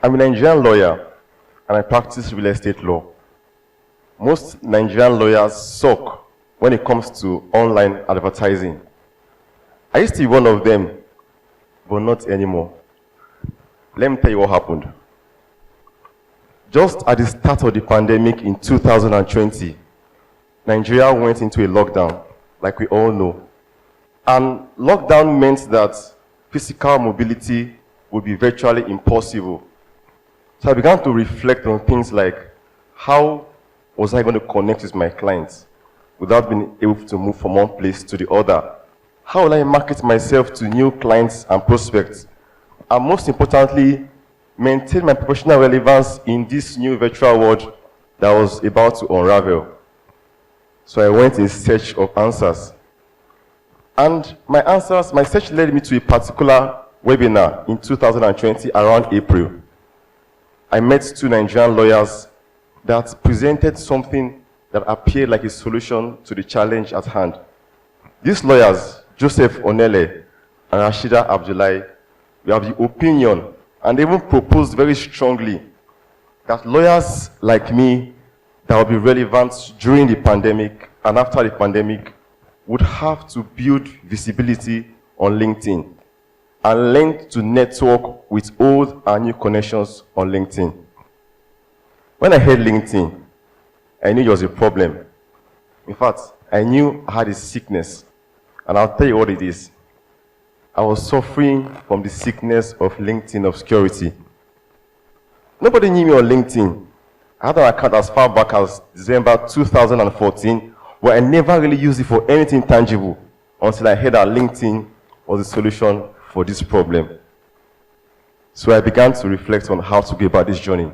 I'm a Nigerian lawyer, and I practice real estate law. Most Nigerian lawyers suck when it comes to online advertising. I used to be one of them, but not anymore. Let me tell you what happened. Just at the start of the pandemic in 2020, Nigeria went into a lockdown, like we all know. And lockdown meant that physical mobility would be virtually impossible. So I began to reflect on things like, how was I going to connect with my clients without being able to move from one place to the other? How will I market myself to new clients and prospects? And most importantly, maintain my professional relevance in this new virtual world that was about to unravel. So I went in search of answers. And my search led me to a particular webinar in 2020 around April. I met two Nigerian lawyers that presented something that appeared like a solution to the challenge at hand. These lawyers, Joseph Onele and Rashida Abdullahi, we have the opinion and even proposed very strongly that lawyers like me that will be relevant during the pandemic and after the pandemic would have to build visibility on LinkedIn and learn to network with old and new connections on LinkedIn. When I heard LinkedIn, I knew it was a problem. In fact, I knew I had a sickness, and I'll tell you what it is. I was suffering from the sickness of LinkedIn obscurity. Nobody knew me on LinkedIn. I had an account as far back as December 2014, where I never really used it for anything tangible until I heard that LinkedIn was the solution for this problem. So I began to reflect on how to go about this journey.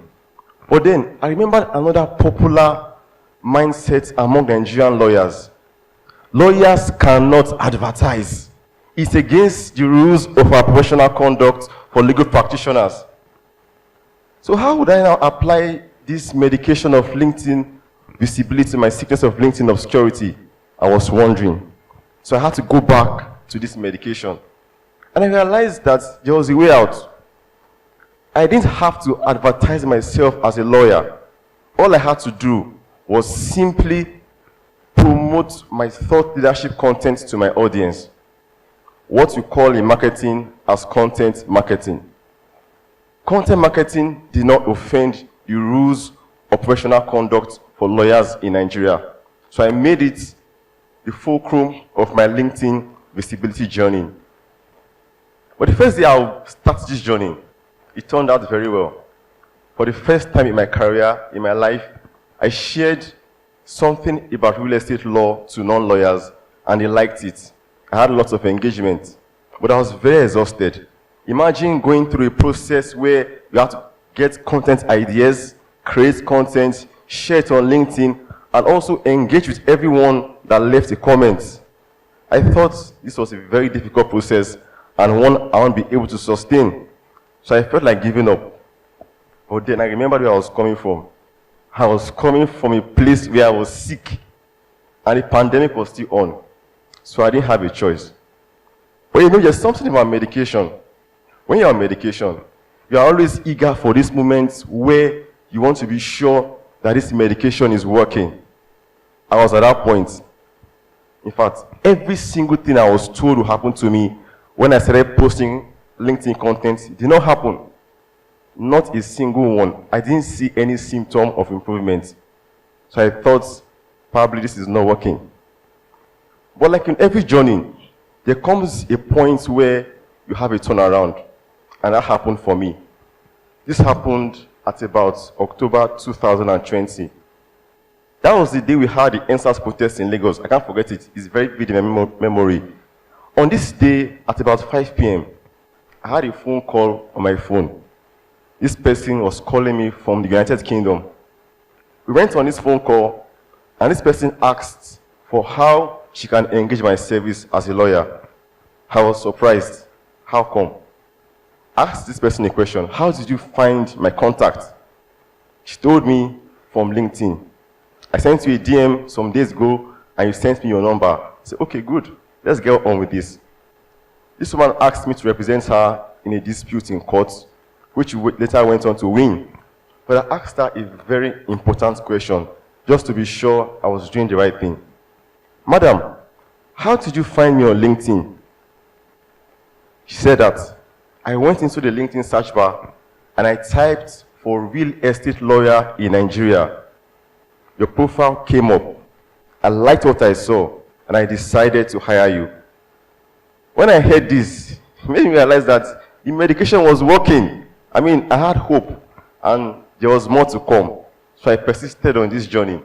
But then I remembered another popular mindset among Nigerian lawyers. Lawyers cannot advertise. It's against the rules of our professional conduct for legal practitioners. So how would I now apply this medication of LinkedIn visibility, my sickness of LinkedIn obscurity? I was wondering. So I had to go back to this medication. And I realized that there was a way out. I didn't have to advertise myself as a lawyer. All I had to do was simply promote my thought leadership content to my audience. What you call in marketing as content marketing. Content marketing did not offend the rules of professional conduct for lawyers in Nigeria. So I made it the fulcrum of my LinkedIn visibility journey. But the first day I'll start this journey, it turned out very well. For the first time in my career, in my life, I shared something about real estate law to non-lawyers, and they liked it. I had lots of engagement, but I was very exhausted. Imagine going through a process where you have to get content ideas, create content, share it on LinkedIn, and also engage with everyone that left a comment. I thought this was a very difficult process and one I won't be able to sustain. So I felt like giving up. But then I remembered where I was coming from. I was coming from a place where I was sick, and the pandemic was still on. So I didn't have a choice. But you know, there's something about medication. When you're on medication, you are always eager for this moment where you want to be sure that this medication is working. I was at that point. In fact, every single thing I was told would happen to me when I started posting LinkedIn content did not happen. Not a single one. I didn't see any symptom of improvement. So I thought, probably this is not working. But like in every journey, there comes a point where you have a turnaround. And that happened for me. This happened at about October 2020. That was the day we had the NSAS protest in Lagos. I can't forget it. It's very vivid in my memory. On this day, at about 5 p.m., I had a phone call on my phone. This person was calling me from the United Kingdom. We went on this phone call, and this person asked for how she can engage my service as a lawyer. I was surprised. How come? I asked this person a question. How did you find my contact? She told me from LinkedIn. I sent you a DM some days ago, and you sent me your number. I said, okay, good. Let's get on with this. This woman asked me to represent her in a dispute in court, which later went on to win. But I asked her a very important question, just to be sure I was doing the right thing. Madam, how did you find me on LinkedIn? She said that I went into the LinkedIn search bar and I typed for real estate lawyer in Nigeria. Your profile came up. I liked what I saw and I decided to hire you. When I heard this, it made me realize that the medication was working. I mean, I had hope and there was more to come. So I persisted on this journey.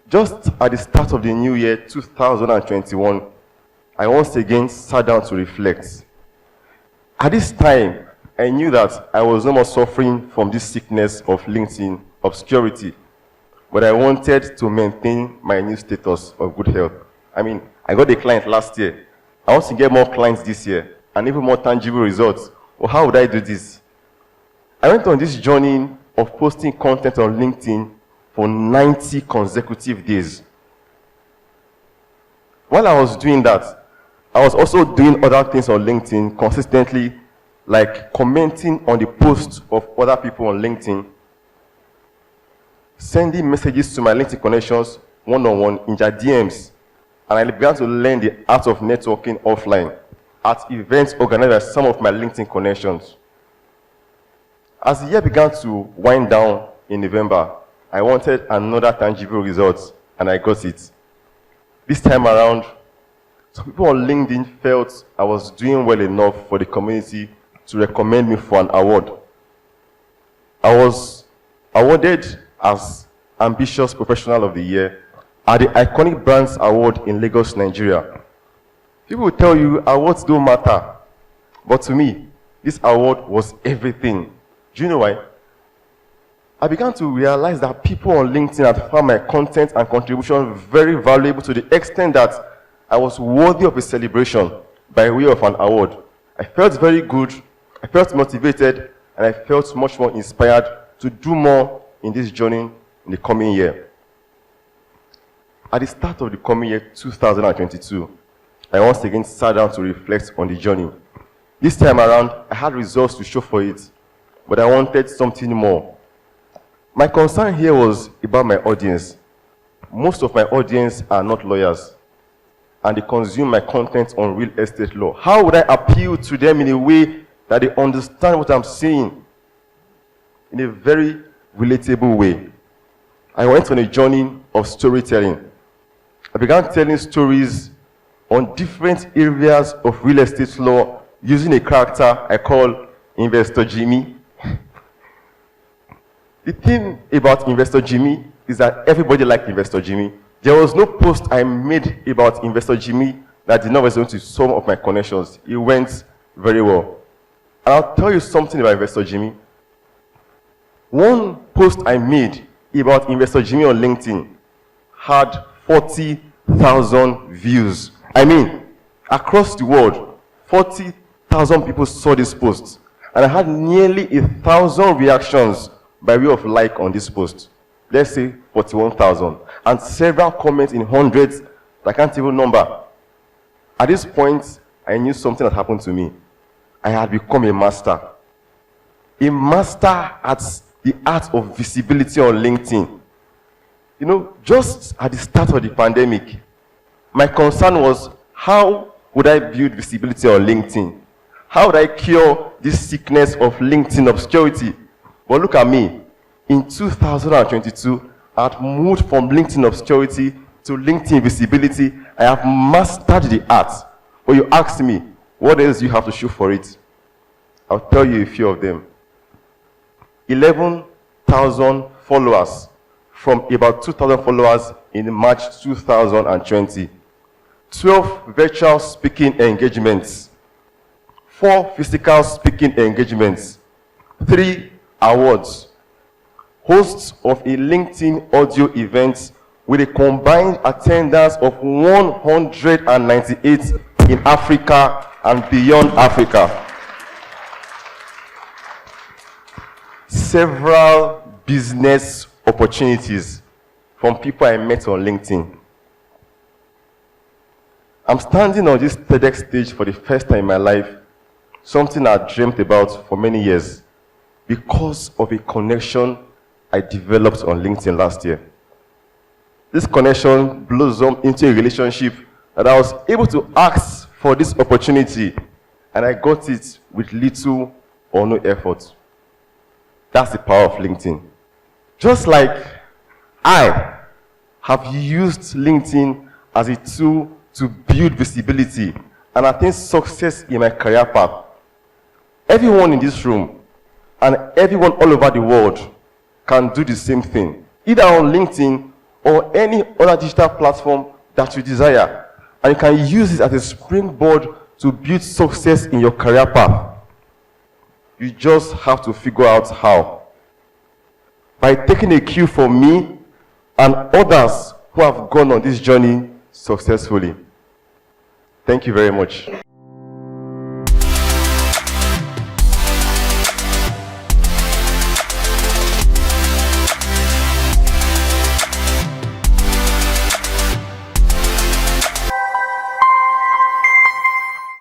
Just at the start of the new year, 2021, I once again sat down to reflect. At this time, I knew that I was no more suffering from this sickness of LinkedIn obscurity, but I wanted to maintain my new status of good health. I mean, I got a client last year. I want to get more clients this year and even more tangible results. Well, how would I do this? I went on this journey of posting content on LinkedIn for 90 consecutive days. While I was doing that, I was also doing other things on LinkedIn consistently, like commenting on the posts of other people on LinkedIn, sending messages to my LinkedIn connections one-on-one in their DMs, and I began to learn the art of networking offline at events organized by some of my LinkedIn connections. As the year began to wind down in November, I wanted another tangible result, and I got it. This time around, some people on LinkedIn felt I was doing well enough for the community to recommend me for an award. I was awarded as Ambitious Professional of the Year at the Iconic Brands Award in Lagos, Nigeria. People will tell you awards don't matter, but to me, this award was everything. Do you know why? I began to realize that people on LinkedIn had found my content and contribution very valuable to the extent that I was worthy of a celebration by way of an award. I felt very good, I felt motivated, and I felt much more inspired to do more in this journey in the coming year. At the start of the coming year, 2022, I once again sat down to reflect on the journey. This time around, I had results to show for it, but I wanted something more. My concern here was about my audience. Most of my audience are not lawyers, and they consume my content on real estate law. How would I appeal to them in a way that they understand what I'm saying in a very relatable way? I went on a journey of storytelling. I began telling stories on different areas of real estate law using a character I call Investor Jimmy. The thing about Investor Jimmy is that everybody liked Investor Jimmy. There was no post I made about Investor Jimmy that did not resonate with some of my connections. It went very well. And I'll tell you something about Investor Jimmy. One post I made about Investor Jimmy on LinkedIn had 40,000 views. I mean, across the world, 40,000 people saw this post. And I had nearly 1,000 reactions by way of like on this post. Let's say 41,000. And several comments in hundreds that I can't even number. At this point, I knew something had happened to me. I had become a master. A master at the art of visibility on LinkedIn. You know, just at the start of the pandemic, my concern was, how would I build visibility on LinkedIn? How would I cure this sickness of LinkedIn obscurity? But look at me. In 2022, I had moved from LinkedIn obscurity to LinkedIn visibility. I have mastered the art. But you ask me, what else do you have to show for it? I'll tell you a few of them. 11,000 followers from about 2,000 followers in March 2020. 12 virtual speaking engagements. 4 physical speaking engagements. 3 awards. Hosts of a LinkedIn audio event with a combined attendance of 198 in Africa and beyond Africa. Several business opportunities from people I met on LinkedIn. I'm standing on this TEDx stage for the first time in my life something I dreamt about for many years because of a connection I developed on LinkedIn last year. This connection blossomed into a relationship that I was able to ask for this opportunity, and I got it with little or no effort. That's the power of LinkedIn. Just like I have used LinkedIn as a tool to build visibility and attain success in my career path, everyone in this room and everyone all over the world can do the same thing, either on LinkedIn or any other digital platform that you desire. And you can use it as a springboard to build success in your career path. You just have to figure out how. By taking a cue from me and others who have gone on this journey successfully. Thank you very much.